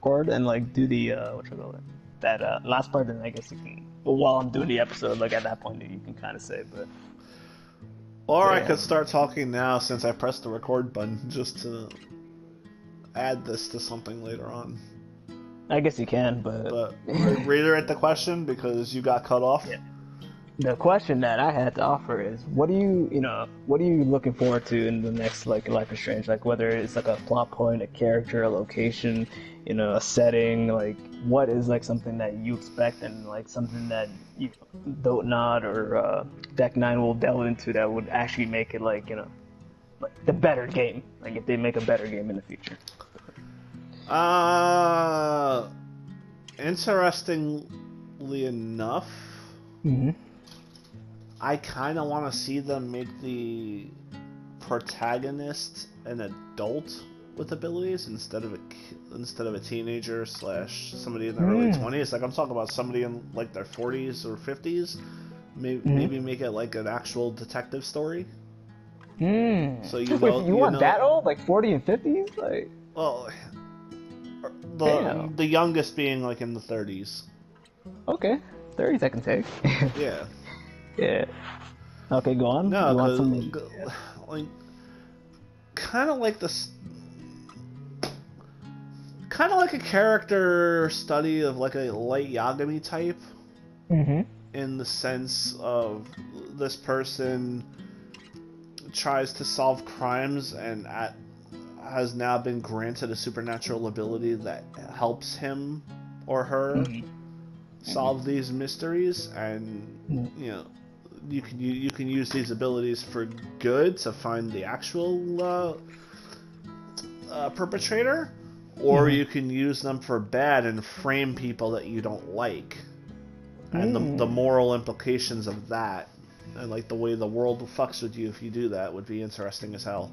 record and like do the what you call it, that last part, then I guess you can. Well, while I'm doing the episode, like at that point, you can kind of say, but. Or I Yeah. could start talking now since I pressed the record button just to add this to something later on. I guess you can, but. But reiterate the question because you got cut off. Yeah. The question that I had to offer is, what are you looking forward to in the next like Life is Strange? Like whether it's like a plot point, a character, a location, a setting. Like what is like something that you expect and like something that Dotnod or Deck 9 will delve into that would actually make it like like the better game. Like if they make a better game in the future. Interestingly enough. Mm-hmm. I kind of want to see them make the protagonist an adult with abilities instead of a teenager / somebody in their early 20s. Like I'm talking about somebody in like their 40s or 50s. Maybe make it like an actual detective story. So you want that old, like 40 and 50s, like. Well, the youngest being like in the 30s. Okay, 30s I can take. Yeah. Yeah. Okay, go on. No, like kind of like this, kind of like a character study of like a Light Yagami type. Mm-hmm. In the sense of this person tries to solve crimes and has now been granted a supernatural ability that helps him or her solve these mysteries, and you can use these abilities for good to find the actual perpetrator, or you can use them for bad and frame people that you don't like, and the moral implications of that, and like the way the world fucks with you if you do that, would be interesting as hell.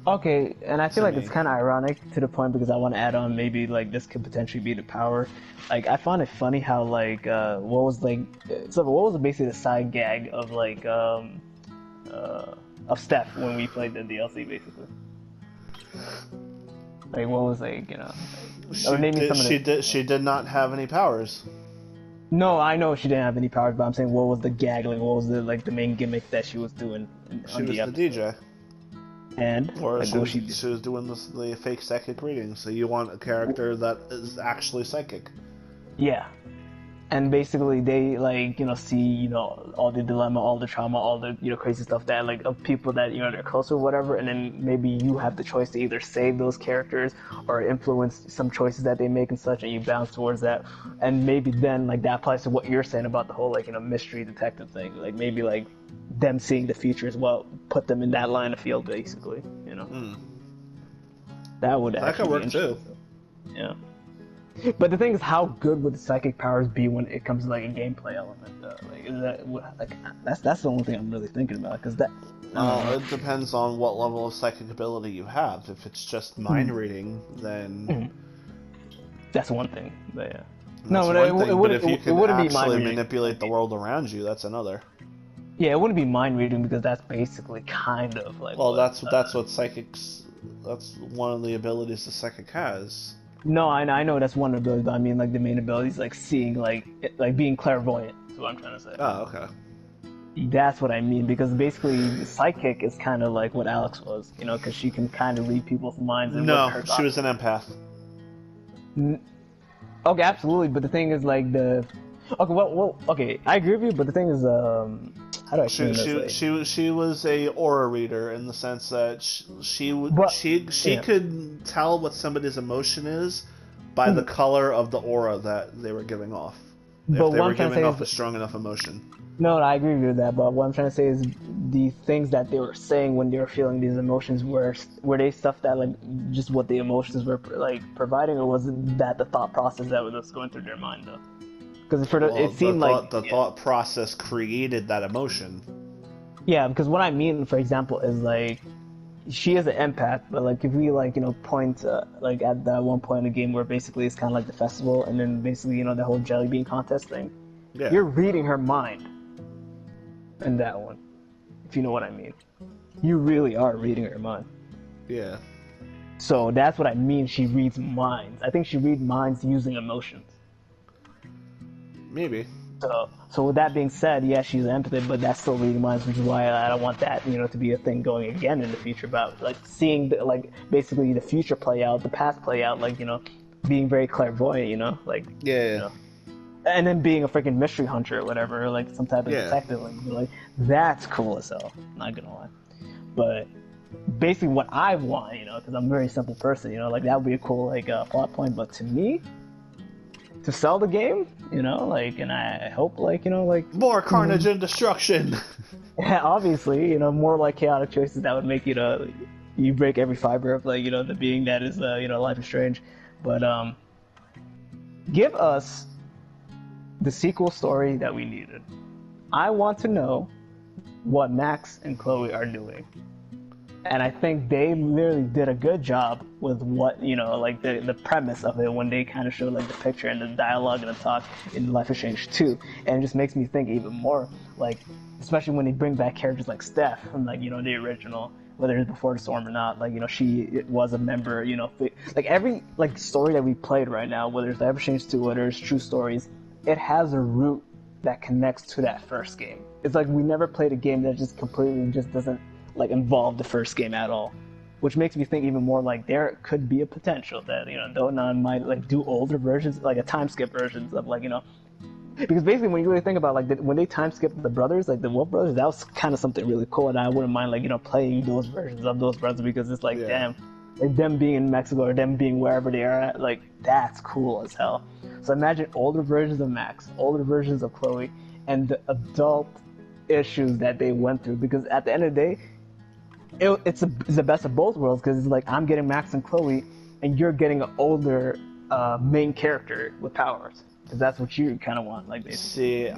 Okay, and I feel like it's kind of ironic to the point because I want to add on maybe like this could potentially be the power. Like I found it funny how like what was basically the side gag of like of Steph when we played the DLC basically. Like what was like she did not have any powers. No, I know she didn't have any powers, but I'm saying what was the gag? Like what was the main gimmick that she was doing? She was the DJ. And or she was doing the fake psychic reading. So you want a character that is actually psychic. Yeah, and basically they see all the dilemma, all the trauma, all the crazy stuff that like of people that they're close or whatever, and then maybe you have the choice to either save those characters or influence some choices that they make and such, and you bounce towards that, and maybe then like that applies to what you're saying about the whole like mystery detective thing, like maybe like them seeing the future as well, put them in that line of field basically, That would actually could work too. Yeah. But the thing is, how good would the psychic powers be when it comes to like a gameplay element? Like, is that like that's the only thing I'm really thinking about? Because that. It depends on what level of psychic ability you have. If it's just mind reading, then that's one thing. But yeah. But if you can actually manipulate the world around you, that's another. Yeah, it wouldn't be mind reading because that's basically kind of like. Well, that's what psychics. That's one of the abilities the psychic has. No, I know that's one ability, but I mean like the main ability is like seeing, like being clairvoyant. That's what I'm trying to say. Oh, okay. That's what I mean, because basically psychic is kind of like what Alex was, because she can kind of read people's minds. And no, she was an empath. Okay, absolutely, but the thing is like okay, I agree with you, but the thing is, how do I explain this? She was a aura reader in the sense that she could tell what somebody's emotion is by the color of the aura that they were giving off. If they were giving off a strong enough emotion. No, I agree with that, but what I'm trying to say is the things that they were saying when they were feeling these emotions were they stuff that like just what the emotions were like providing, or was that the thought process that was going through their mind though? Because it seemed like the thought process created that emotion. Yeah, because what I mean, for example, is like she is an empath, but like if we like point like at that one point in the game where basically it's kind of like the festival, and then basically the whole jelly bean contest thing. Yeah. You're reading her mind. In that one, if you know what I mean, you really are reading her mind. Yeah. So that's what I mean. She reads minds. I think she reads minds using emotions. Maybe. So with that being said, yeah, she's empathetic, but that's still reading minds, which is why I don't want that, to be a thing going again in the future about like seeing basically the future play out, the past play out, like being very clairvoyant, like Yeah. and then being a freaking mystery hunter or whatever, or like some type of detective, like that's cool as hell. Not gonna lie, but basically what I want, because I'm a very simple person, like that would be a cool like plot point, but to me, to sell the game, and I hope like more carnage and destruction. Yeah, obviously, more like chaotic choices that would make you break every fiber of like the being that is Life is Strange, but give us the sequel story that we needed. I want to know what Max and Chloe are doing. And I think they literally did a good job with what, like the premise of it when they kind of showed like the picture and the dialogue and the talk in Life is Strange 2. And it just makes me think even more, like, especially when they bring back characters like Steph from like, the original, whether it's Before the Storm or not, like, she was a member, like every like story that we played right now, whether it's Life is Strange 2, whether it's True Stories, it has a root that connects to that first game. It's like we never played a game that just completely just doesn't like involve the first game at all, which makes me think even more like there could be a potential that Donan might like do older versions, like a time skip versions of like because basically when you really think about like when they time skipped the brothers, like the Wolf brothers, that was kind of something really cool, and I wouldn't mind like playing those versions of those brothers because it's like damn, like them being in Mexico or them being wherever they are at, like that's cool as hell. So imagine older versions of Max, older versions of Chloe, and the adult issues that they went through, because at the end of the day, it's the best of both worlds, because it's like I'm getting Max and Chloe, and you're getting an older main character with powers, because that's what you kind of want. Like, basically. See,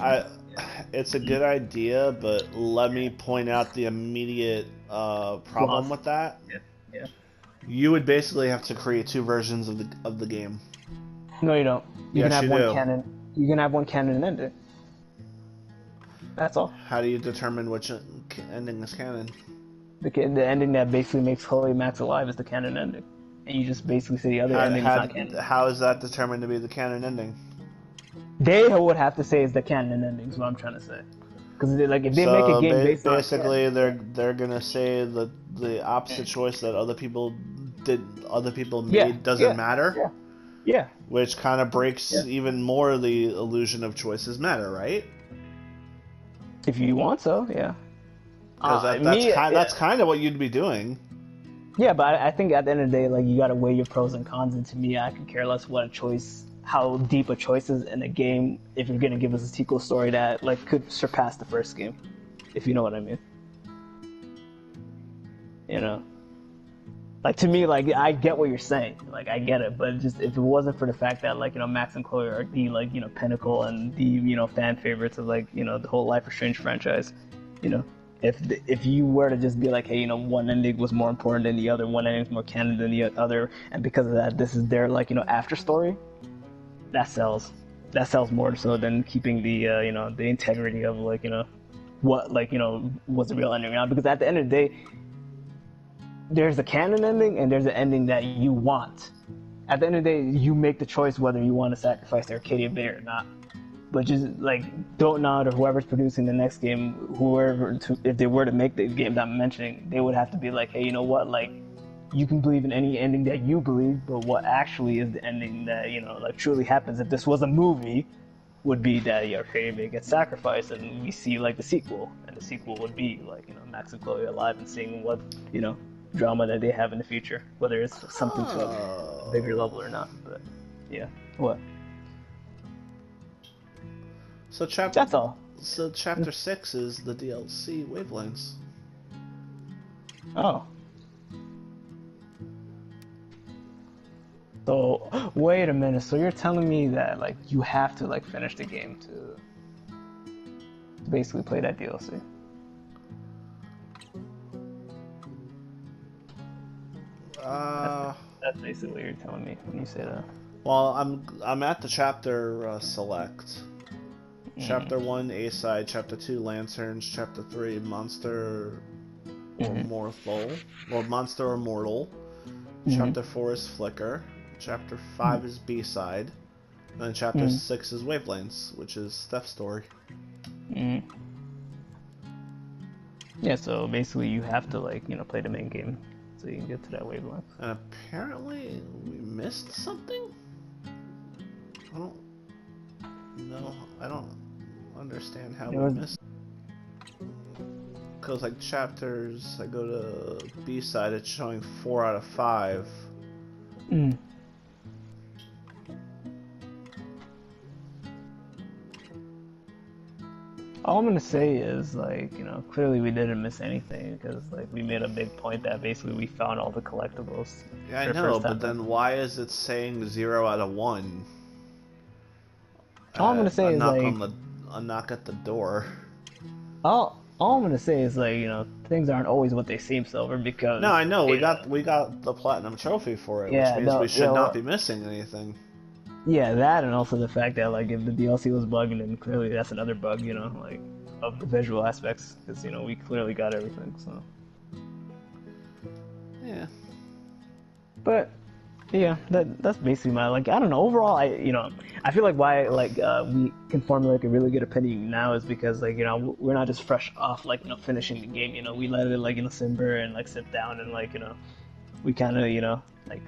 it's a good idea, but let me point out the immediate problem with that. Yeah. You would basically have to create two versions of the game. No, you don't. You can have you one do. canon. You can have one canon ending. That's all. How do you determine which ending is canon? The ending that basically makes Chloe Max alive is the canon ending, and you just basically say the other ending is not canon. How is that determined to be the canon ending? They would have to say is the canon ending. Is what I'm trying to say. Because like if they make a game based on basically they're gonna say that the opposite choice that other people made doesn't matter. Yeah. Which kind of breaks even more the illusion of choices matter, right? If you want so, yeah. Because that's kind of what you'd be doing. Yeah, but I think at the end of the day, like you gotta weigh your pros and cons. And to me, I could care less what a choice, how deep a choice is in a game. If you're gonna give us a sequel story that like could surpass the first game, if you know what I mean. Like to me, like I get what you're saying, like I get it, but just if it wasn't for the fact that like Max and Chloe are the like pinnacle and the fan favorites of like the whole Life is Strange franchise, if you were to just be like, hey, one ending was more important than the other, one ending is more canon than the other, and because of that, this is their like after story, that sells more so than keeping the the integrity of like what like was the real ending or not, because at the end of the day, there's a canon ending and there's an ending that you want. At the end of the day, you make the choice whether you want to sacrifice Arcadia Bay or not. But just like Don't Nod or whoever's producing the next game, if they were to make the game that I'm mentioning, they would have to be like, hey, you know what? Like, you can believe in any ending that you believe, but what actually is the ending that like truly happens? If this was a movie, would be that Arcadia Bay gets sacrificed, and we see like the sequel, and the sequel would be like Max and Chloe alive and seeing what drama that they have in the future, whether it's something to a bigger level or not. But yeah, what? So that's all. So chapter 6 is the DLC Wavelengths. Oh. So wait a minute. So you're telling me that like you have to like finish the game to basically play that DLC? That's basically what you're telling me when you say that. Well, I'm at the chapter select. Chapter 1 A-side, Chapter 2 Lanterns, Chapter 3 Monster or Mortal, Mm-hmm. Chapter 4 is Flicker. Chapter 5 is B-side. And then Chapter 6 is Wavelengths, which is Steph's story. Mm-hmm. Yeah, so basically you have to, like, you know, play the main game so you can get to that wavelength. And apparently we missed something? I don't know. I don't understand how we missed. Because, like, chapters, I go to B-side, it's showing 4 out of 5. Mm. All I'm gonna say is, like, you know, clearly we didn't miss anything because, like, we made a big point that basically we found all the collectibles. Yeah, I know, but then why is it saying 0 out of 1? All I'm gonna say is, like, a knock at the door. all I'm gonna say is, like, you know, things aren't always what they seem, Silver, because no, I know we got the platinum trophy for it, which means we should not be missing anything. Yeah, that, and also the fact that, like, if the DLC was bugging, then clearly that's another bug, you know, like, of the visual aspects, because, you know, we clearly got everything, so. Yeah. But, yeah, that's basically my, like, I don't know, overall, I feel like why, like, we can formulate a really good opinion now is because, like, you know, we're not just fresh off, like, you know, finishing the game, you know, we let it, like, you know, simmer and, like, sit down and, like, you know, we kind of, you know, like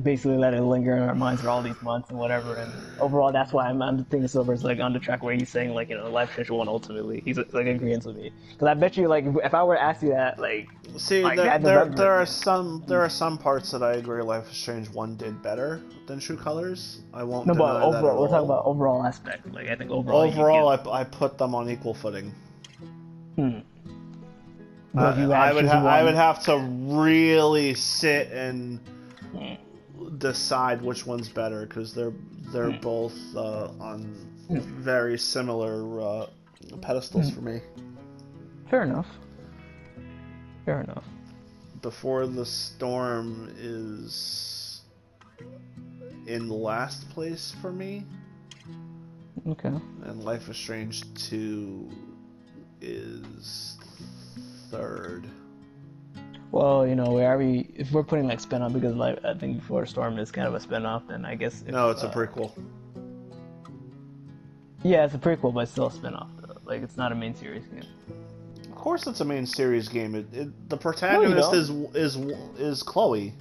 basically let it linger in our minds for all these months and whatever. And overall, that's why I'm thinking Silver's like on the track where he's saying, like, you know, Life Change won ultimately. He's like agreeing with me because I bet you, like, if I were to ask you that, like, see, like, there are some parts that I agree Life is Strange 1 did better than True Colors. I won't. No, deny but overall, that at we're talking all. about overall aspect. Like, I think overall, I put them on equal footing. I would have to really sit and decide which one's better because they're both on very similar pedestals for me. Fair enough. Before the Storm is in last place for me. Okay. And Life is Strange 2 is third. Well, you know, if we're putting, like, spin-off, because, like, I think Before the Storm is kind of a spin-off, then I guess no, it's a prequel. Yeah, it's a prequel, but it's still a spin-off, though. Like, it's not a main series game. Of course, it's a main series game. The protagonist is Chloe.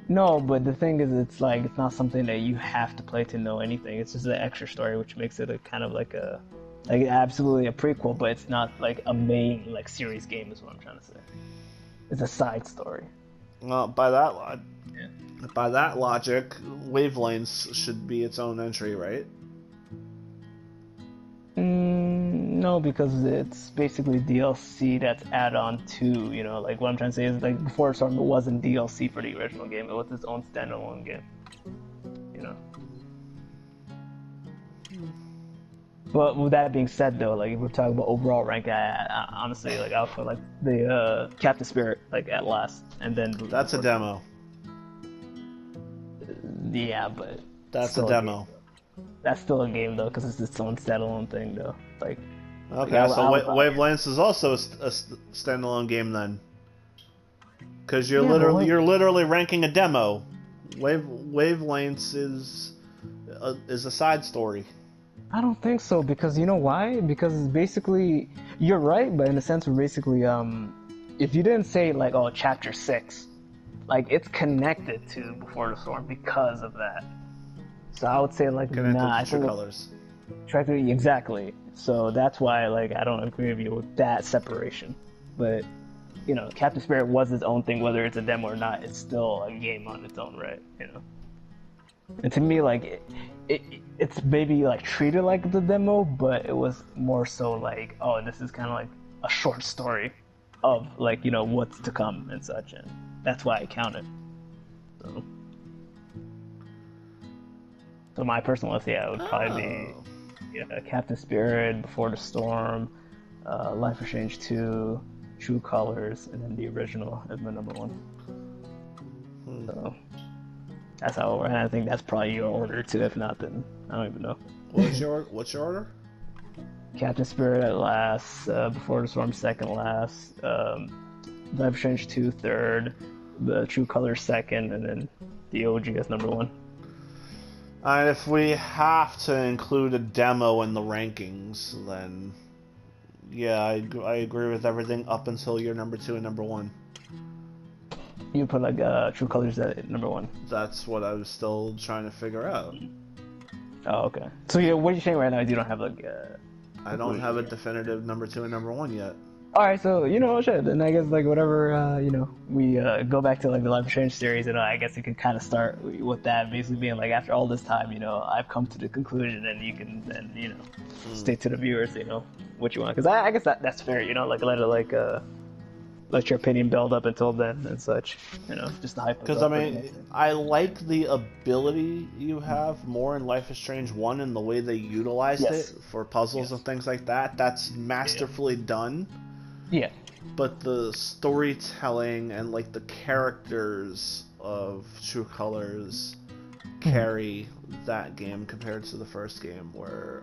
No, but the thing is, it's like it's not something that you have to play to know anything. It's just an extra story, which makes it a kind of like absolutely a prequel, but it's not like a main, like, series game. Is what I'm trying to say. It's a side story. Well, by that logic, Wavelengths should be its own entry, right? No, because it's basically DLC that's add-on to, you know, like, what I'm trying to say is, like, Before the Storm, it wasn't DLC for the original game. It was its own standalone game, you know. But with that being said, though, like, if we're talking about overall rank, I honestly, like, I'll put, like, the Captain Spirit, like, at last, and then that's a demo. Yeah, but that's a demo. That's still a game, though, because it's its own standalone thing, though. Like, okay, so Wavelengths is also a standalone game then, because you're literally ranking a demo. Wavelengths is a side story. I don't think so, because you know why? Because basically, you're right, but in a sense, we're basically, if you didn't say, like, oh, Chapter 6, like, it's connected to Before the Storm because of that. So I would say, like, connected to True Colors. Exactly. So that's why, like, I don't agree with you with that separation. But, you know, Captain Spirit was its own thing, whether it's a demo or not, it's still a game on its own right, you know? And to me, like, it's maybe, like, treated like the demo, but it was more so like, oh, this is kind of like a short story of, like, you know, what's to come and such, and that's why I count it. So my personal list, yeah, it would probably be Captain Spirit, Before the Storm, Life is Strange 2, True Colors, and then the original as my number one. So that's how, and I think that's probably your order too. If not, then I don't even know. What's your order? Captain Spirit at last, Before the Storm second last, Life is Strange 2 third, the True Colors second, and then the OG as number one. And if we have to include a demo in the rankings, then yeah, I agree with everything up until your number 2 and number 1. You put like True Colors at number 1. That's what I was still trying to figure out. Oh, okay. So yeah, what are you saying right now is you don't have like I don't have a definitive number 2 and number 1 yet. Alright, so, you know, shit, then I guess, like, whatever, you know, we go back to, like, the Life is Strange series, and I guess you can kind of start with that, basically being, like, after all this time, you know, I've come to the conclusion, and you can then, you know, state to the viewers, you know, what you want. Because I guess that's fair, you know, like, let your opinion build up until then and such, you know, just the hype. Because, I mean, I like the ability you have more in Life is Strange 1 and the way they utilized it for puzzles and things like that. That's masterfully done. Yeah. But the storytelling and, like, the characters of True Colors carry that game compared to the first game, where...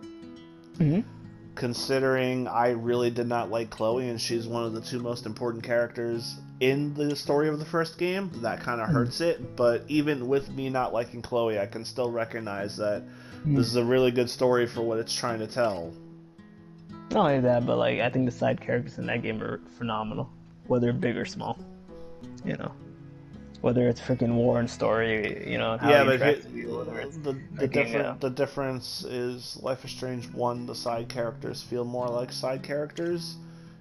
Considering I really did not like Chloe, and she's one of the 2 most important characters in the story of the first game, that kind of hurts it. But even with me not liking Chloe, I can still recognize that this is a really good story for what it's trying to tell. Not only that, but like I think the side characters in that game are phenomenal, whether big or small. You know, whether it's freaking war and story, you know, and how yeah, but the difference is Life is Strange 1. The side characters feel more like side characters.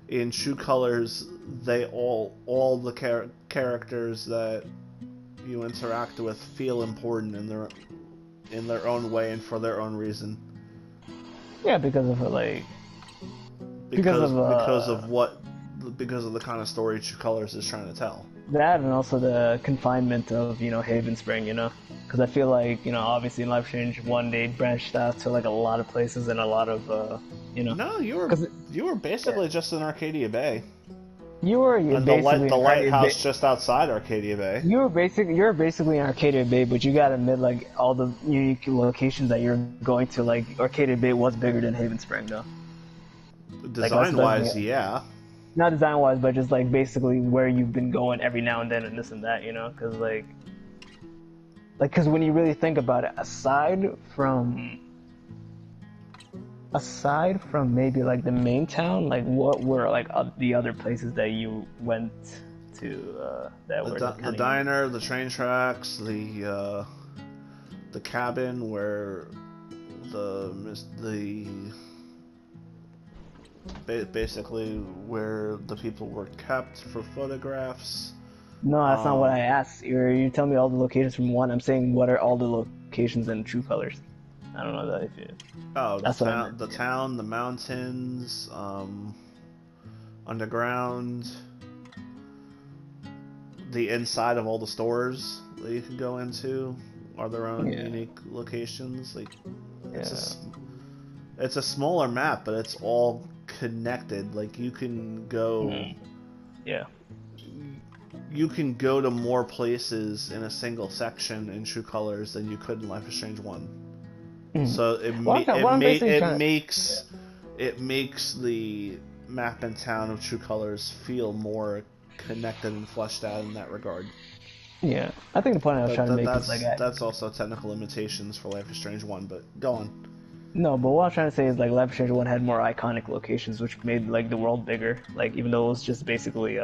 In True Colors, they all the characters that you interact with feel important in their own way and for their own reason. Yeah, because of like. Because of the kind of story True Colors is trying to tell. That, and also the confinement of, you know, Haven Spring, you know, because I feel like, you know, obviously in Life is Strange 1 they branched out to like a lot of places and a lot of you know. No, you were basically just in Arcadia Bay. You were basically the lighthouse just outside Arcadia Bay. You're basically in Arcadia Bay, but you gotta admit, like, all the unique locations that you're going to, like, Arcadia Bay was bigger than Haven Spring, though. Design-wise, yeah. Not design-wise, but just, like, basically where you've been going every now and then and this and that, you know? Because, because when you really think about it, aside from maybe, like, the main town, like, what were, like, the other places that you went to, that were... The diner, the train tracks, the cabin where basically where the people were kept for photographs. No, that's not what I asked. You tell me all the locations from 1. I'm saying what are all the locations in True Colors. I don't know that if you... Oh, the town, the mountains, underground, the inside of all the stores that you can go into are their own unique locations. Like, it's a smaller map, but it's all connected. Like, you can go... You can go to more places in a single section in True Colors than you could in Life is Strange 1. So it makes the map and town of True Colors feel more connected and fleshed out in that regard. Yeah, I think the point I was trying to make is like that's also technical limitations for Life is Strange 1, but go on. No, but what I was trying to say is like Life is Strange 1 had more iconic locations, which made like the world bigger. Like, even though it was just basically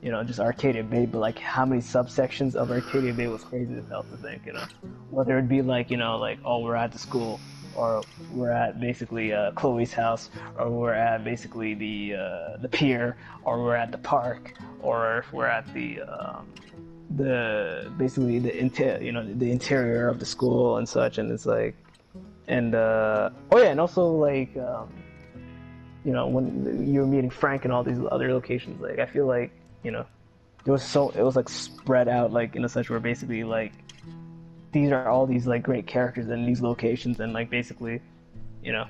you know, just Arcadia Bay, but like how many subsections of Arcadia Bay was crazy to think, you know. Whether it be like, you know, like, oh, we're at the school, or we're at basically Chloe's house, or we're at basically the pier, or we're at the park, or we're at the basically the interior of the school and such, and it's like, and and also like you know, when you were meeting Frank and all these other locations, like I feel like, you know, it was like spread out, like in a sense where basically like these are all these like great characters in these locations, and like basically, you know,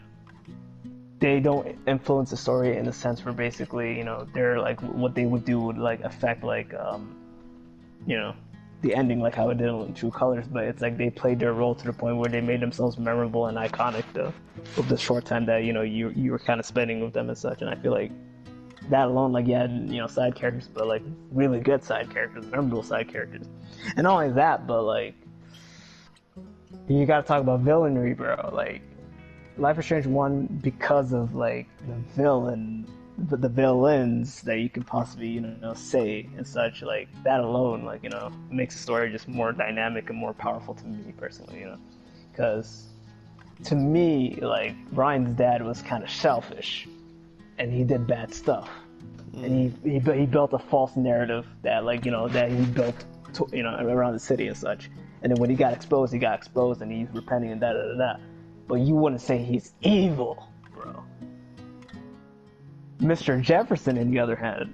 they don't influence the story in a sense where basically, you know, they're like what they would do would like affect like you know, the ending like how it did in True Colors, but it's like they played their role to the point where they made themselves memorable and iconic though, with the short time that, you know, you were kind of spending with them and such. And I feel like that alone, like, you had, side characters, but like really good side characters, memorable side characters. And not only that, but like, you gotta talk about villainry, bro. Like, Life is Strange 1, because of like the villains that you can possibly, say and such, like, that alone, like, makes the story just more dynamic and more powerful to me personally, because to me, like, Ryan's dad was kind of selfish, and he did bad stuff, and he built a false narrative that, like, that he built, around the city and such, and then when he got exposed, and he's repenting and da da da da. But you wouldn't say he's evil, bro. Mr. Jefferson, on the other hand,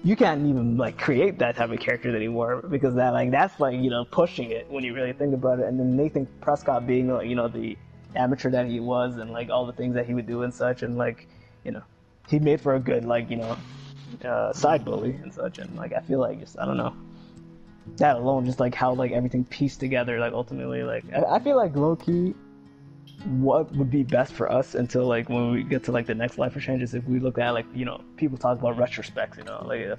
you can't even like create that type of character anymore, because that's pushing it when you really think about it. And then Nathan Prescott being the amateur that he was, and like all the things that he would do and such, and like he made for a good side bully and such. And like I feel like just I don't know, that alone, just like how like everything pieced together, like ultimately, like I feel like low key, what would be best for us until like when we get to like the next Life is Strange is if we look at like people talk about retrospects,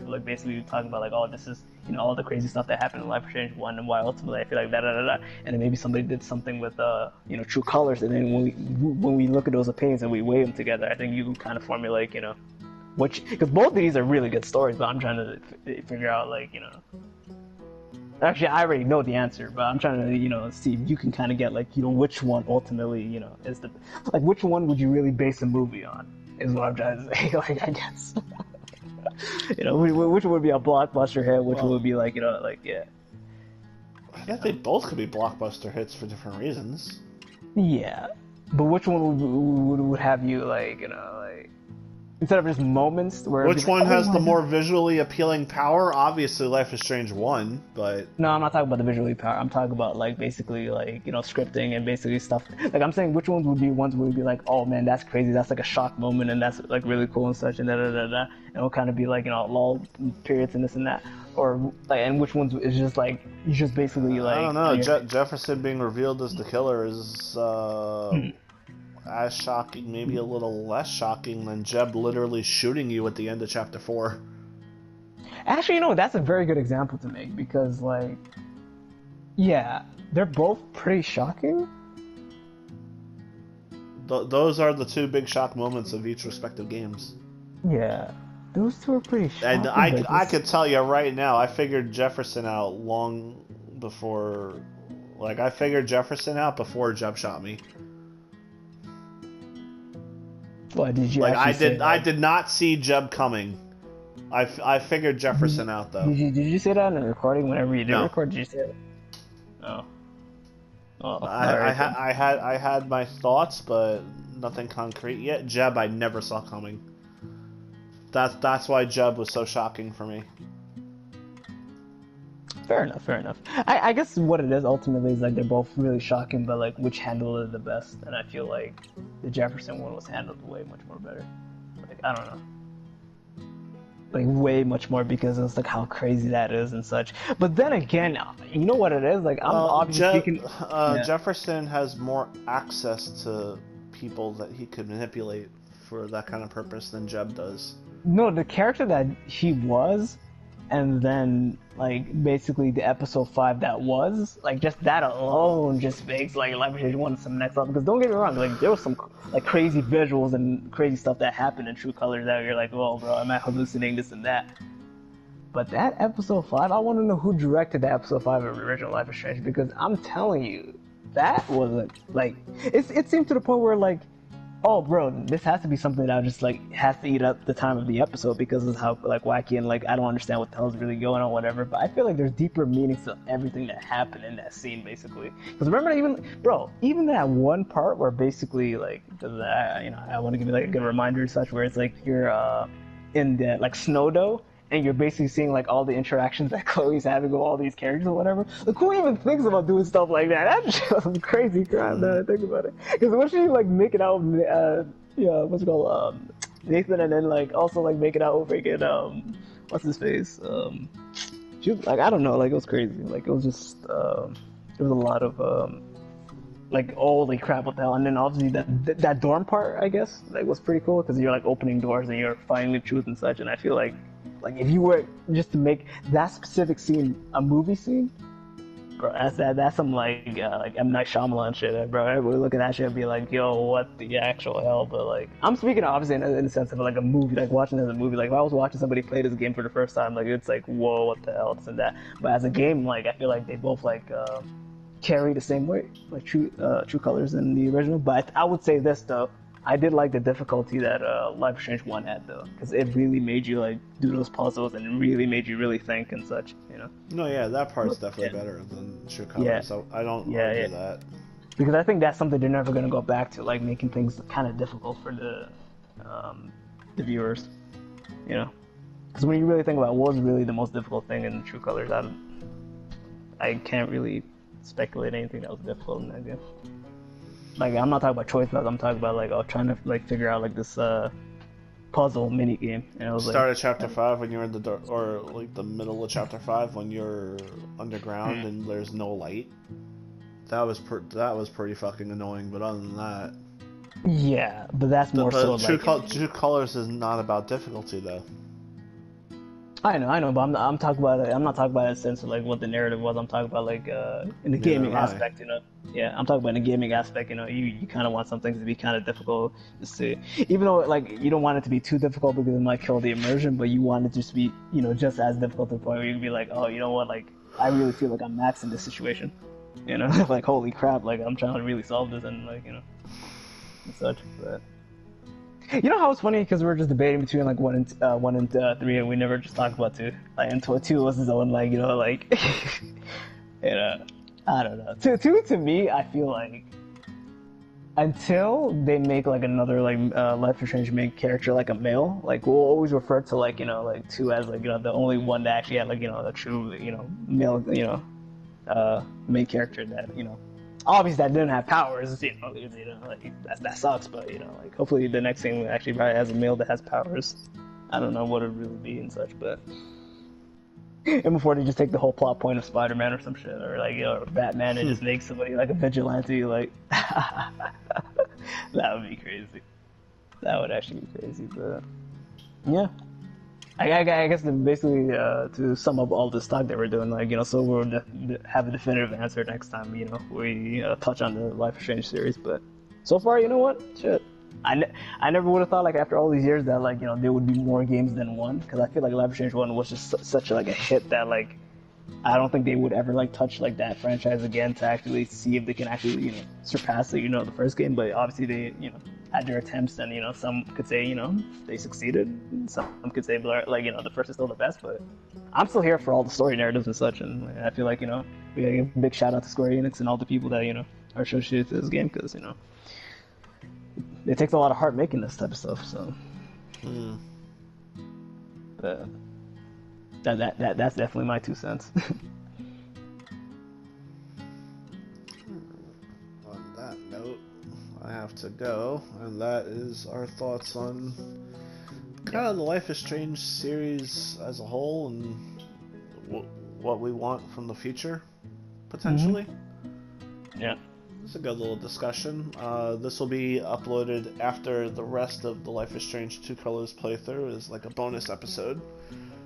like basically talking about like, oh, this is all the crazy stuff that happened in Life is Strange 1 and why ultimately I feel like da, and then maybe somebody did something with True Colors, and then when we look at those opinions and we weigh them together, I think you can kind of formulate which, because both of these are really good stories, but I'm trying to figure out like actually, I already know the answer, but I'm trying to, see if you can kind of get like, which one ultimately, is the, like, which one would you really base a movie on? Is what I'm trying to say. Like, I guess, which would be a blockbuster hit, which would be like, yeah. Yeah, they both could be blockbuster hits for different reasons. Yeah, but which one would have you like, instead of just moments where... Which one has the more visually appealing power? Obviously, Life is Strange 1, but... No, I'm not talking about the visually power. I'm talking about, like, basically, like, scripting and basically stuff. Like, I'm saying which ones would be ones where we'd be like, oh, man, that's crazy. That's, like, a shock moment, and that's, like, really cool and such, and da-da-da-da. And it'll kind of be, like, lull periods and this and that. Or, like, and which ones is just, like, you just basically, like... I don't know. Jefferson being revealed as the killer is, as shocking, maybe a little less shocking than Jeb literally shooting you at the end of Chapter 4. Actually, that's a very good example to make, because, like, yeah, they're both pretty shocking. Those are the two big shock moments of each respective games. Yeah, those two are pretty shocking. And I could tell you right now, I figured Jefferson out long before... Like, I figured Jefferson out before Jeb shot me. What did you like? I did not see Jeb coming. I figured Jefferson out though. Did you say that in the recording? Whenever you did record, did you say it? No. Oh, I had my thoughts, but nothing concrete yet. Jeb, I never saw coming. That's why Jeb was so shocking for me. Fair enough. I guess what it is ultimately is like they're both really shocking, but like which handled it the best, and I feel like the Jefferson one was handled way much more better. Like, I don't know. Like, way much more, because it's like how crazy that is and such. But then again, you know what it is? Like, I'm obviously speaking... Jefferson has more access to people that he could manipulate for that kind of purpose than Jeb does. No, the character that he was... And then, like, basically the episode 5 that was, like, just that alone just makes, like, Life is Strange 1 some next level. Because don't get me wrong, like, there was some, like, crazy visuals and crazy stuff that happened in True Colors that you're like, oh, bro, am I hallucinating this and that? But that episode 5, I want to know who directed the episode 5 of original Life is Strange, because I'm telling you, that was, like, it seemed to the point where, like, oh, bro, this has to be something that just, like, has to eat up the time of the episode because of how, like, wacky and, like, I don't understand what the hell is really going on, whatever. But I feel like there's deeper meanings to everything that happened in that scene, basically. Because remember, even that one part where basically, like, I want to give you, like, a good reminder and such, where it's, like, you're in the, like, Snowdo, and you're basically seeing, like, all the interactions that Chloe's having with all these characters or whatever. Like, who even thinks about doing stuff like that? That's just crazy crap now that I think about it. Because when she, like, make it out with, what's it called, Nathan, and then, like, also, like, make it out with freaking, what's his face? She was, like, I don't know, like, it was crazy. Like, it was just, there was a lot of, like holy crap, what the hell? And then obviously that dorm part, I guess, like was pretty cool because you're like opening doors and you're finding the truth and such. And I feel like if you were just to make that specific scene a movie scene, bro, that's some like M. Night Shyamalan shit, bro. I would look at that shit and be like, yo, what the actual hell? But like, I'm speaking obviously in the sense of like a movie, like watching it as a movie. Like if I was watching somebody play this game for the first time, like it's like, whoa, what the hell, this and that. But as a game, like I feel like they both like carry the same way, like true colors in the original. But I would say this though, I did like the difficulty that Life is Strange 1 had though, because it really made you like do those puzzles and really made you really think and such, you know. No, yeah, that part's definitely better than True Colors. Yeah. So I don't argue that. Because I think that's something they're never gonna go back to, like making things kind of difficult for the viewers, you know. Because when you really think about what was really the most difficult thing in True Colors, I can't really speculate anything that was difficult in that game. Like I'm not talking about choice puzzles, I'm talking about like trying to like figure out like this puzzle mini game. And it was Start at chapter 5 when you're in the dark, or like the middle of chapter 5 when you're underground and there's no light. That was pretty fucking annoying. But other than that, yeah, but that's more so True like Colors is not about difficulty though. I know, but I'm talking about it. I'm not talking about it in the sense of like what the narrative was. I'm talking about like in the gaming aspect, you know. Yeah, I'm talking about in the gaming aspect. You know, you kind of want some things to be kind of difficult, just to, even though like you don't want it to be too difficult because it might kill the immersion, but you want it just to be, you know, just as difficult to the point where you can be like, oh, you know what, like I really feel like I'm maxed in this situation, you know, like holy crap, like I'm trying to really solve this and like, you know, and such. But you know how it's funny because we were just debating between like 1 and 3, and we never just talked about 2. Like, and 2 was his own, like, you know, like, you know, I don't know. 2 to me, I feel like until they make like another like Life is Strange main character like a male, like we'll always refer to like, you know, like 2 as like, you know, the only one that actually had like, you know, a true, you know, male, you know, main character that, you know. Obviously, that didn't have powers, you know, like that sucks. But you know, like hopefully the next thing actually probably has a male that has powers. I don't know what it would really be and such, but and before they just take the whole plot point of Spider-Man or some shit, or like, you know, or Batman and just make somebody like a vigilante, like that would be crazy. That would actually be crazy, but yeah. I guess basically to sum up all this talk that we're doing, like, you know, so we'll have a definitive answer next time, you know, we touch on the Life is Strange series. But so far, you know what? Shit. I never would have thought, like, after all these years that, like, you know, there would be more games than 1. Because I feel like Life is Strange 1 was just such, like, a hit that, like, I don't think they would ever, like, touch, like, that franchise again to actually see if they can actually, you know, surpass, you know, the first game. But obviously they, you know, had their attempts, and you know, some could say, you know, they succeeded, some could say like, you know, the first is still the best. But I'm still here for all the story narratives and such, and I feel like, you know, we gotta give a big shout out to Square Enix and all the people that, you know, are associated to this game, because, you know, it takes a lot of heart making this type of stuff. So but that's definitely my 2 cents. On that note, I have to go, and that is our thoughts on kind of the Life is Strange series as a whole and what we want from the future, potentially. Yeah. It's a good little discussion. This will be uploaded after the rest of the Life is Strange 2 Colors playthrough as like a bonus episode.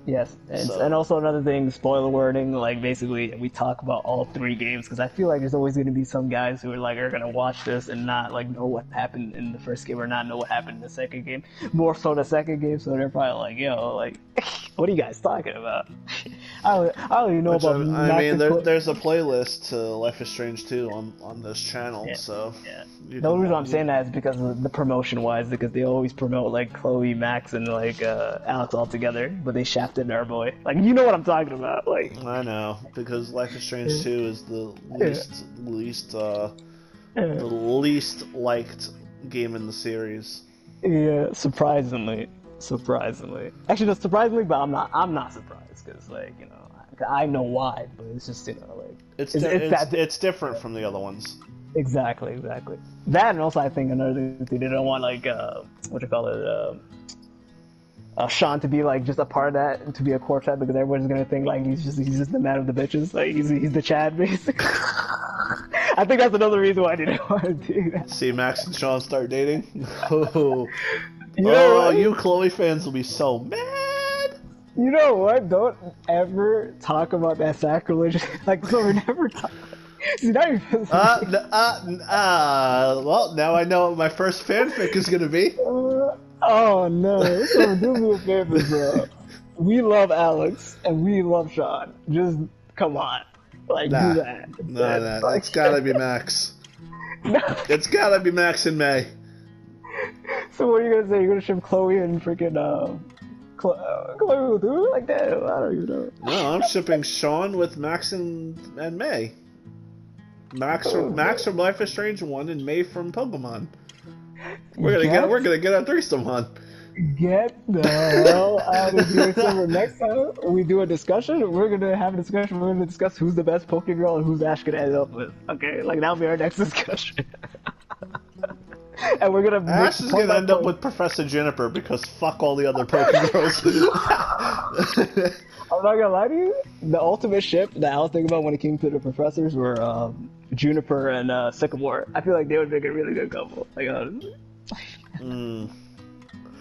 Yes, and also another thing, spoiler warning, like basically we talk about all 3 games, because I feel like there's always going to be some guys who are going to watch this and not like know what happened in the first game or not know what happened in the second game, more so the second game, so they're probably like, yo, like, what are you guys talking about? I don't even know about. I mean, there's a playlist to Life is Strange 2 on this channel, so. Yeah. The only reason I'm saying that is because of the promotion-wise, because they always promote like Chloe, Max, and like Alex all together, but they shafted our boy. Like, you know what I'm talking about, like. I know, because Life is Strange 2 is the least liked game in the series. Yeah, surprisingly. Actually, no, surprisingly, but I'm not surprised, because like, you know, I know why, but it's just, you know, like it's different from the other ones. Exactly. That, and also I think another thing, they don't want like Sean to be like just a part of that, to be a core chat, because everyone's gonna think like he's just the man of the bitches, like he's the Chad basically. I think that's another reason why I didn't want to do that. See Max and Sean start dating? Oh, You know what? you Chloe fans will be so mad. You know what? Don't ever talk about that sacrilege. Like, so we never talk. See, now you're pissing me. Well, now I know what my first fanfic is gonna be. Oh no! So do me a favor, bro. We love Alex and we love Sean. Just come on, like Nah. do that. No, Like, it's gotta be Max. no. It's gotta be Max and May. So what are you gonna say? You're gonna ship Chloe and freaking Chloe will do it like that? I don't even know. No, I'm shipping Sean with Max and May. Max from Life is Strange 1 and May from Pokemon. We're gonna get a threesome on. Get the hell out of here. So next time we do a discussion, we're gonna have a discussion. We're gonna discuss who's the best Pokegirl and who's Ash gonna end up with. Okay, like that'll be our next discussion. And we're gonna Ash is gonna end up with Professor Juniper because fuck all the other Pokegirls. I'm not gonna lie to you. The ultimate ship that I was thinking about when it came to the professors were Juniper and Sycamore. I feel like they would make a really good couple. Like,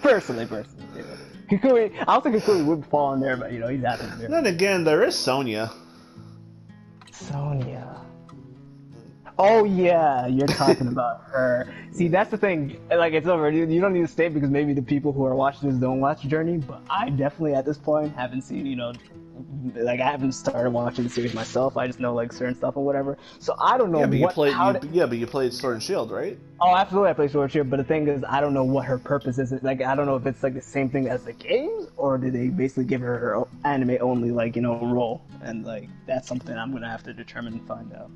personally, you know. Kukui, I don't think Kukui would fall in there, but you know he's happy there. Then again, there is Sonya. Sonya. Oh yeah, you're talking about her. See, that's the thing. Like, it's over. You don't need to stay because maybe the people who are watching this don't watch Journey. But I definitely, at this point, haven't seen. You know, like I haven't started watching the series myself. I just know like certain stuff or whatever. So I don't know. But you played Sword and Shield, right? Oh, absolutely, I play Sword and Shield. But the thing is, I don't know what her purpose is. Like, I don't know if it's like the same thing as the games, or did they basically give her anime only, like, you know, role? And like that's something I'm gonna have to determine and find out.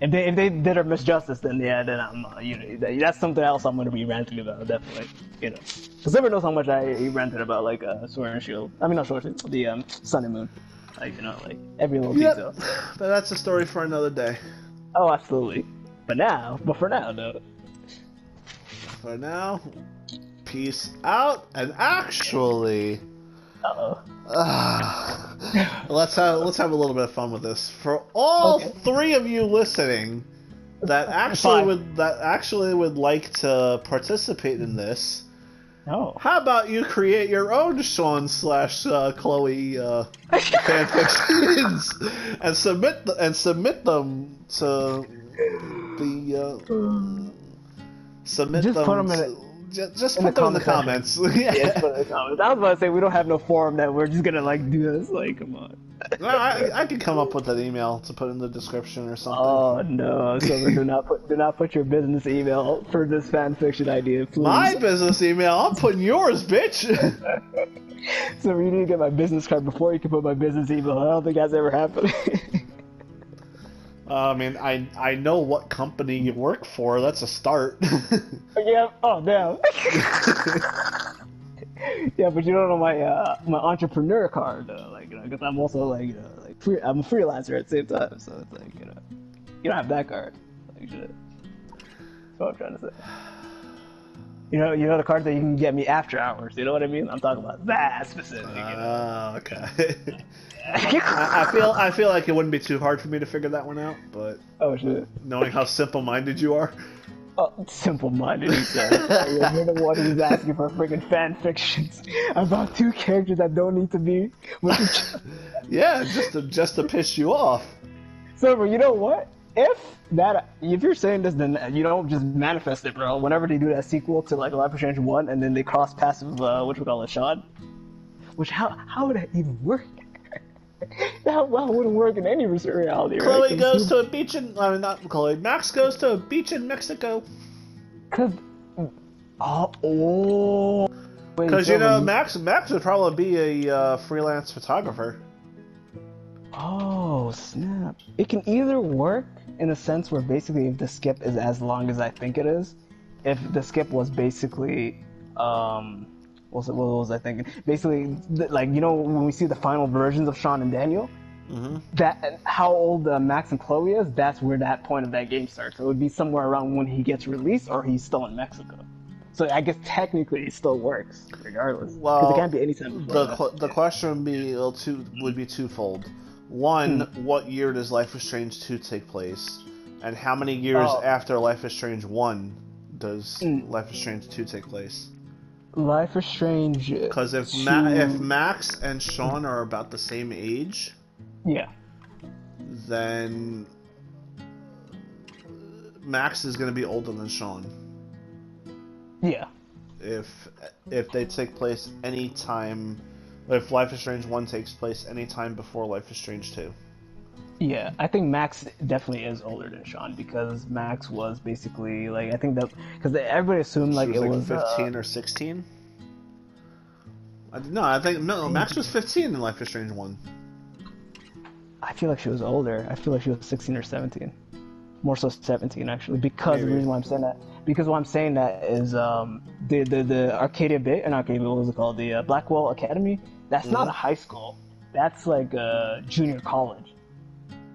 If they did her misjustice, then yeah, then I'm you know, that's something else I'm gonna be ranting about, definitely. You know, because everyone knows how much I ranted about like Sword and Shield. I mean, not Sword and Shield, the Sun and Moon. Like, you know, like every little detail. But that's a story for another day. Oh, absolutely. But for now, though. For now, peace out. And actually, let's have a little bit of fun with this. For all three of you listening that actually would like to participate in this, how about you create your own Sean / Chloe fanfictions and submit them to the just put them in the comments. Yeah, just put it in the comments. I was about to say we don't have no forum that we're just gonna like do this. Like, come on. Well, I could come up with an email to put in the description or something. Oh no! So do not put your business email for this fan fiction idea, please. My business email? I'm putting yours, bitch. So you need to get my business card before you can put my business email. I don't think that's ever happened. I mean, I know what company you work for. That's a start. Yeah. Oh damn. Yeah, but you don't know my entrepreneur card though. Like, you know, because I'm also like, you know, like I'm a freelancer at the same time. So it's like, you know, you don't have that card. Like, shit. That's what I'm trying to say. You know the card that you can get me after hours. You know what I mean? I'm talking about that specific. You know? Okay. I feel like it wouldn't be too hard for me to figure that one out, but oh shit, knowing how simple-minded you are. Oh, simple-minded, he said. You're the one who's asking for freaking fan fictions about two characters that don't need to be with each other. Yeah, just to piss you off. So, you know what? If you're saying this, then you don't just manifest it, bro. Whenever they do that sequel to like Life is Strange 1, and then they cross paths with Sean, which how would that even work? That wouldn't work in any reality, right? Chloe goes to a beach in... I mean, not Chloe. Max goes to a beach in Mexico. Because you know, Max would probably be a freelance photographer. Oh, snap. It can either work in a sense where basically if the skip is as long as I think it is, if the skip was basically... what was I thinking? Basically, like, you know, when we see the final versions of Sean and Daniel, that how old Max and Chloe is, that's where that point of that game starts. So it would be somewhere around when he gets released or he's still in Mexico. So I guess technically it still works, regardless. Because it can't be any time before the question would be twofold. One, what year does Life is Strange 2 take place? And how many years Oh. after Life is Strange 1 does Life is Strange 2 take place? Life is Strange. Because if Max and Sean are about the same age, yeah, then Max is going to be older than Sean. yeah, If they take place any time, if Life is Strange 1 takes place any time before Life is Strange 2. yeah. I think Max definitely is older than Sean because Max was basically like I think that because everybody assumed like She was it like was 15 or 16. I think Max was 15 in Life is Strange 1. I feel like she was older. I feel like she was 16 or 17. More so 17 actually. Because Maybe. the reason why I'm saying that, because why I'm saying that is the Arcadia Bay, and Arcadia, what was it called? The Blackwell Academy. That's not a high school. That's like a junior college.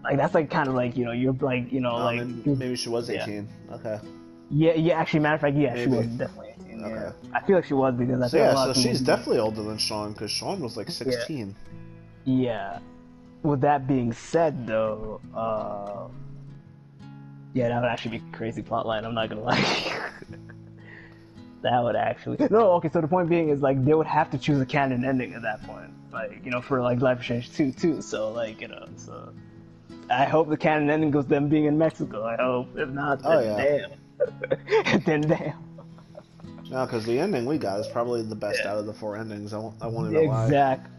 Like that's like kind of like you're like like maybe she was 18. Yeah. Okay. Yeah. Actually, matter of fact, yeah, maybe. she was definitely 18. Okay. Yeah. I feel like she was because I think a lot of she's definitely older than Sean because Sean was like 16. Yeah. With that being said, though, yeah, that would actually be a crazy plotline. I'm not gonna lie. That would actually okay. So the point being is like they would have to choose a canon ending at that point, like for like Life is Strange 2 too. So like so I hope the canon ending goes them being in Mexico. I hope. If not, then damn. Then damn. No, because the ending we got is probably the best out of the 4 endings. I won't even lie. Exactly.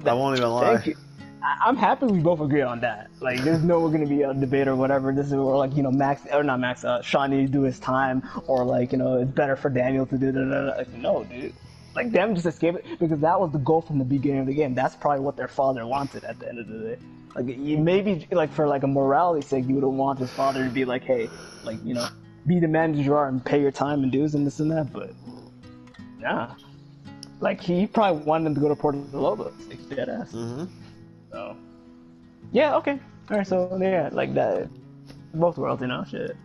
I won't even lie. Thank you. I'm happy we both agree on that. Like, there's no going to be a debate or whatever. This is where, like, Sean needs to do his time, or, like, it's better for Daniel to do that. Like, no, dude. Like, them just escape it, because that was the goal from the beginning of the game. That's probably what their father wanted at the end of the day. Like, maybe, like, for, like, a morality sake, you would want his father to be like, hey, like, be the man that you are and pay your time and dues and this and that, but, nah. Like, he probably wanted him to go to Puerto Lobos, like, dead ass. Mm-hmm. So, yeah, okay. Alright, so, yeah, like that. Both worlds, shit.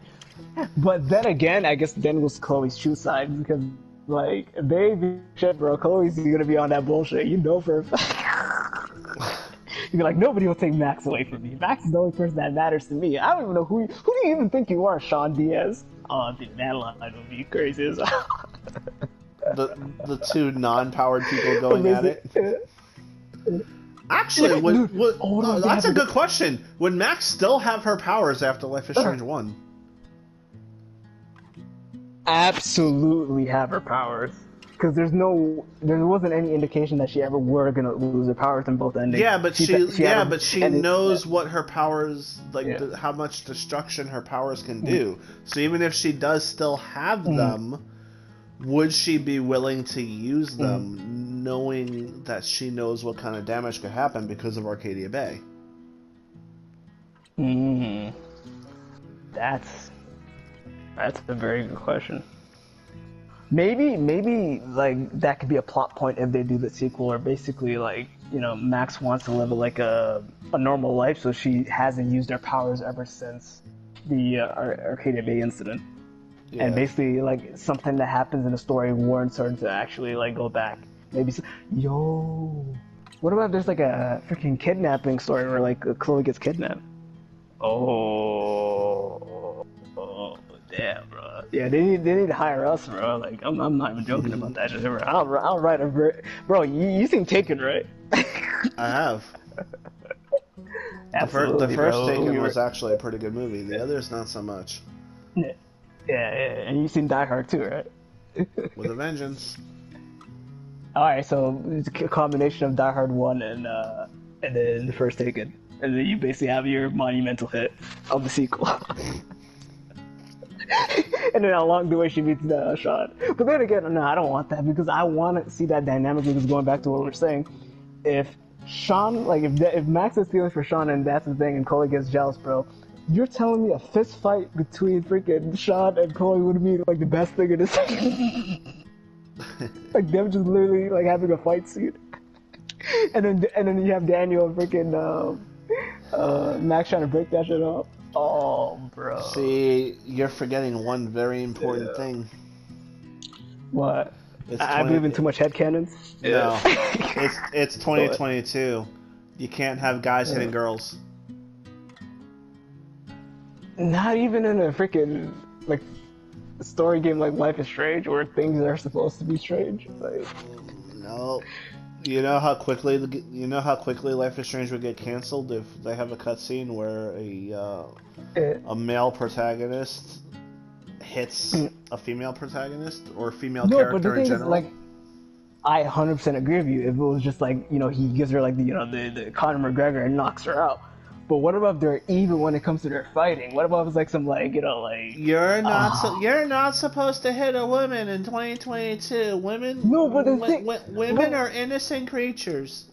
But then again, I guess then was Chloe's true side, because, like, baby shit, bro, Chloe's gonna be on that bullshit, for a fact. You'd be like, nobody will take Max away from me. Max is the only person that matters to me. I don't even know who do you even think you are, Sean Diaz? Oh, dude, that line would be crazy as well. the two non-powered people going at it. Actually, that's a good question. Would Max still have her powers after Life is Strange 1? Absolutely have her powers. Because there wasn't any indication that she ever were gonna lose her powers in both endings. Yeah, but she knows what her powers, how much destruction her powers can do. So even if she does still have them, would she be willing to use them, knowing that she knows what kind of damage could happen because of Arcadia Bay? That's a very good question. Maybe like that could be a plot point if they do the sequel, or basically like Max wants to live like a normal life, so she hasn't used her powers ever since the Arcadia Bay incident. Yeah. And basically, like, something that happens in the story warrants her to actually, like, go back. Maybe, what about if there's, like, a freaking kidnapping story where, like, Chloe gets kidnapped? Oh, damn, bro. Yeah, they need to hire us, bro. Like, I'm not even joking about that. Just, I'll write a bro. You seen Taken, right? I have. Absolutely, the first Taken was actually a pretty good movie. The others, not so much. Yeah, and you've seen Die Hard too, right? With a vengeance. Alright, so it's a combination of Die Hard 1 and then the first Taken. And then you basically have your monumental hit of the sequel. And then along the way she meets Sean. But then again, no, I don't want that, because I want to see that dynamic, because going back to what we're saying, if Sean, like, if Max has feelings for Sean and that's the thing and Chloe gets jealous, bro, you're telling me a fist fight between freaking Sean and Chloe would be like the best thing in this? Like them just literally like having a fight scene, and then you have Daniel and freaking Max trying to break that shit up. Oh, bro. See, you're forgetting one very important thing. What? I believe in too much headcanons. No, it's 2022. You can't have guys hitting girls. Not even in a freaking like story game like Life is Strange, where things are supposed to be strange. Like, No. You know how quickly Life is Strange would get canceled if they have a cutscene where eh, a male protagonist hits a female protagonist or a female no, but the character in thing is, general. like, I 100% agree with you. If it was just like, he gives her like the Conor McGregor and knocks her out. But what about they're even when it comes to their fighting? What about it's like some like like You're not supposed to hit a woman in 2022. no, but the thing Women no. are innocent creatures.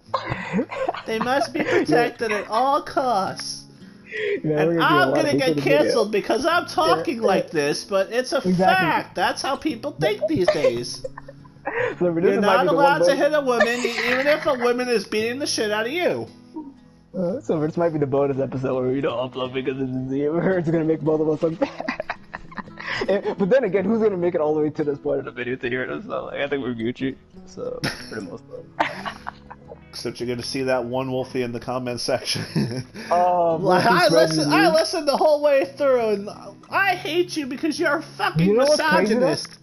They must be protected at all costs. Yeah, And we're gonna do a I'm lot of gonna hate for get the video. canceled because I'm talking Yeah. like this, but it's a Exactly. fact. That's how people think these days. So this You're might not be the allowed one to hit a woman, even if a woman is beating the shit out of you. So this might be the bonus episode where we don't upload because it's gonna make both of us look bad. But then again, who's gonna make it all the way to this point of the video to hear it? So like, I think we're Gucci. So for the most part. Except you're gonna see that one Wolfie in the comment section. I I listened the whole way through, and I hate you because you're a fucking You know what's crazy, misogynist.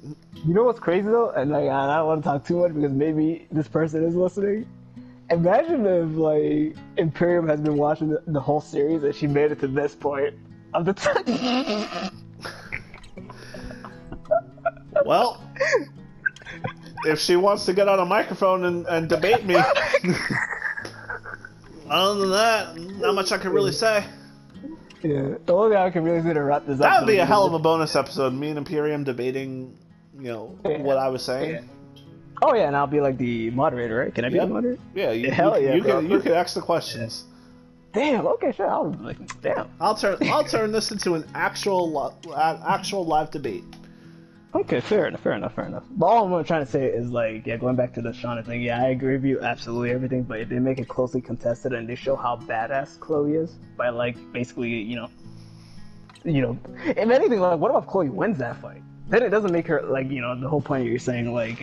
You know what's crazy though, and like I don't want to talk too much because maybe this person is listening. Imagine if like Imperium has been watching the whole series and she made it to this point of the time. Well, if she wants to get on a microphone and debate me, other than that, not much I can really say. Yeah, the only thing I can really say to wrap this up. That would be a hell of a bonus episode. Me and Imperium debating, what I was saying. Yeah. Oh yeah, and I'll be like the moderator, right? Can I be the moderator? Yeah, you can ask the questions. Damn. Okay, sure. I'll like. Damn. I'll turn this into an actual live debate. Okay, fair enough. But all I'm trying to say is like, yeah, going back to the Shauna thing, yeah, I agree with you absolutely everything. But if they make it closely contested and they show how badass Chloe is by like basically, if anything, like, what about if Chloe wins that fight? Then it doesn't make her like, the whole point you're saying like,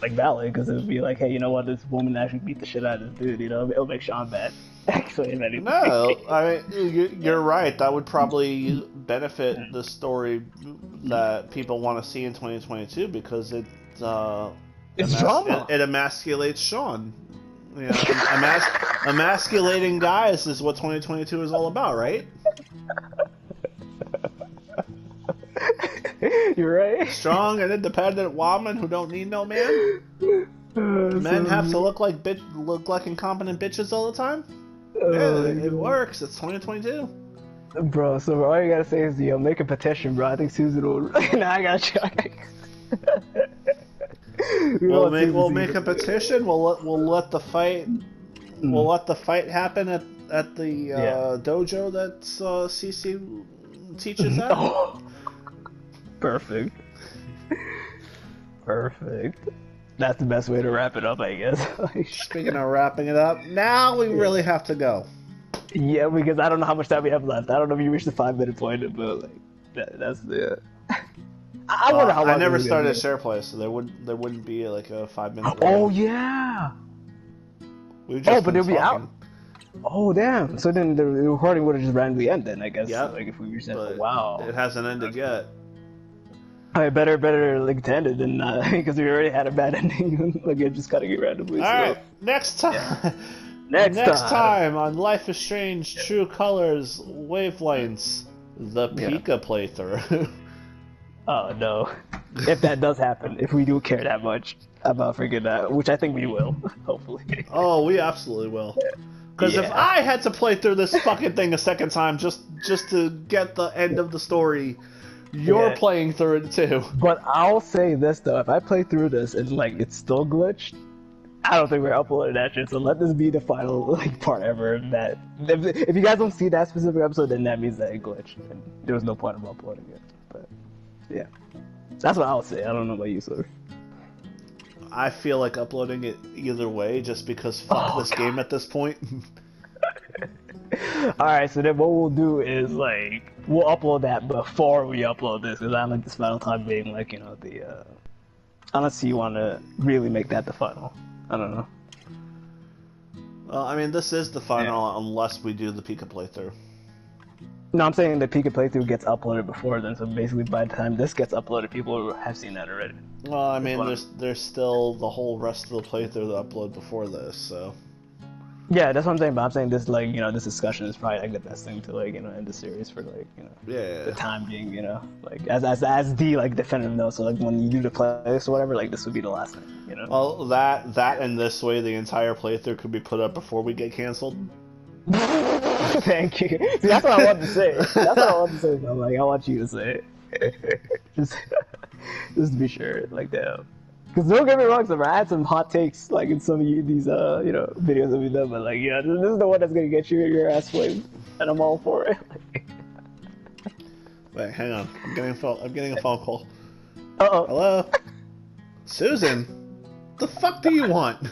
like valid, because it would be like, hey, you know what, this woman actually beat the shit out of this dude, it'll make Sean bad. Actually, if anything. No, I mean, you're right. That would probably benefit the story that people want to see in 2022 because it's drama. It emasculates Sean. Emasculating guys is what 2022 is all about, right? You're right. Strong and independent woman who don't need no man. Men have to look like incompetent bitches all the time. Yeah, it works. It's 2022. Bro, so all you gotta say is, make a petition, bro. I think Susan will. Nah, I got you. We'll make a petition. We'll let the fight. We'll let the fight happen at the dojo that CC teaches at. Perfect. That's the best way to wrap it up, I guess. Speaking of wrapping it up, now we really have to go. Yeah, because I don't know how much time we have left. I don't know if you reached the 5-minute point, but like that's the. I wonder how long. I never started a share play, so there wouldn't be like a 5-minute. Oh yeah. But they'll be out. Oh damn! So then the recording would have just randomly ended. Then I guess. Yeah. Like if we were saying, wow. It hasn't ended yet. I better like to end it than because we already had a bad ending. Like it just gotta get randomly. All right, next time. Yeah. Next time on Life is Strange: True Colors Wavelengths, the Pika playthrough. Oh no! If that does happen, if we do care that much about freaking that, which I think we will, hopefully. Oh, we absolutely will. Because if I had to play through this fucking thing a second time just to get the end of the story. You're playing through it too. But I'll say this though, if I play through this and like it's still glitched, I don't think we're uploading that shit. So let this be the final like part ever. That if you guys don't see that specific episode, then that means that it glitched and there was no point of uploading it. But yeah, that's what I'll say. I don't know about you, sir. I feel like uploading it either way, just because fuck this game at this point. Alright, so then what we'll do is, like, we'll upload that before we upload this, because I like this final time being, like, the, unless you want to really make that the final. I don't know. Well, I mean, this is the final unless we do the Pika playthrough. No, I'm saying the Pika playthrough gets uploaded before then, so basically by the time this gets uploaded, people have seen that already. Well, I mean, there's still the whole rest of the playthrough to upload before this, so. Yeah, that's what I'm saying. But I'm saying this, like, this discussion is probably like the best thing to, like, end the series for, like, Yeah. the time being, like as the like definitive note. So like when you do the playlist or whatever, like this would be the last thing, Well, that and this way, the entire playthrough could be put up before we get canceled. Thank you. See, that's what I wanted to say. That's what I wanted to say. So, like, I want you to say it. just to be sure, like, damn. Because don't get me wrong, so I had some hot takes, like, in some of these, videos that we've done, but, like, this is the one that's gonna get your ass flamed, and I'm all for it. Wait, hang on. I'm getting a phone call. Uh-oh. Hello? Susan? The fuck do you want?